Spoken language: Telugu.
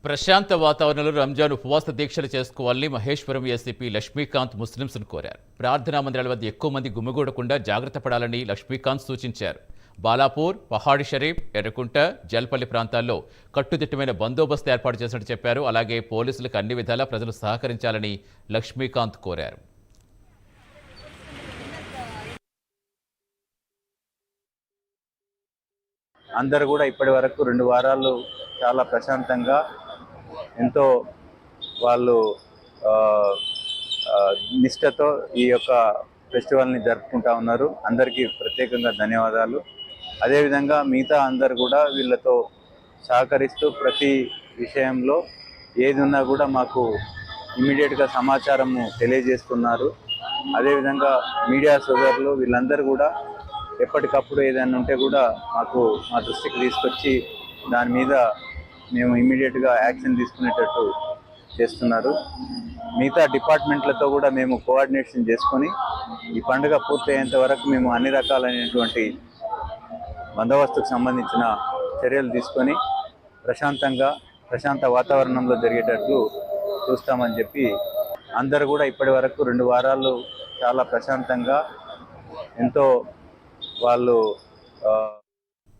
ప్రశాంత వాతావరణంలో రంజాన్ ఉపవాస దీక్షలు చేసుకోవాలని మహేశ్వరం ఏసీపీ లక్ష్మీకాంత్ ముస్లింస్ను కోరారు. ప్రార్థనా మందిరాల వద్ద ఎక్కువ మంది గుమిగూడకుండా జాగ్రత్త పడాలని లక్ష్మీకాంత్ సూచించారు. బాలాపూర్, పహాడి షరీఫ్, ఎర్రకుంట, జల్పల్లి ప్రాంతాల్లో కట్టుదిట్టమైన బందోబస్తు ఏర్పాటు చేసినట్టు చెప్పారు. అలాగే పోలీసులకు అన్ని విధాలా ప్రజలు సహకరించాలని లక్ష్మీకాంత్ కోరారు. అందరూ కూడా ఇప్పటి వరకు 2 వారాలు చాలా ప్రశాంతంగా ఎంతో వాళ్ళు నిష్ఠతో ఈ యొక్క ఫెస్టివల్ని జరుపుకుంటా ఉన్నారు. అందరికీ ప్రత్యేకంగా ధన్యవాదాలు. అదేవిధంగా మిగతా అందరు కూడా వీళ్ళతో సహకరిస్తూ ప్రతి విషయంలో ఏది ఉన్నా కూడా మాకు ఇమీడియట్గా సమాచారము తెలియజేస్తున్నారు. అదేవిధంగా మీడియా సోదరులు వీళ్ళందరూ కూడా ఎప్పటికప్పుడు ఏదైనా ఉంటే కూడా మా దృష్టికి తీసుకొచ్చి దాని మీద మేము ఇమీడియట్గా యాక్షన్ తీసుకునేటట్టు చేస్తున్నారు. మిగతా డిపార్ట్మెంట్లతో కూడా మేము కోఆర్డినేషన్ చేసుకొని ఈ పండుగ పూర్తయ్యేంత వరకు మేము అన్ని రకాలైనటువంటి బందోబస్తుకు సంబంధించిన చర్యలు తీసుకొని ప్రశాంత వాతావరణంలో జరిగేటట్లు చూస్తామని చెప్పి అందరూ కూడా ఇప్పటి వరకు 2 వారాలు చాలా ప్రశాంతంగా ఎంతో వాళ్ళు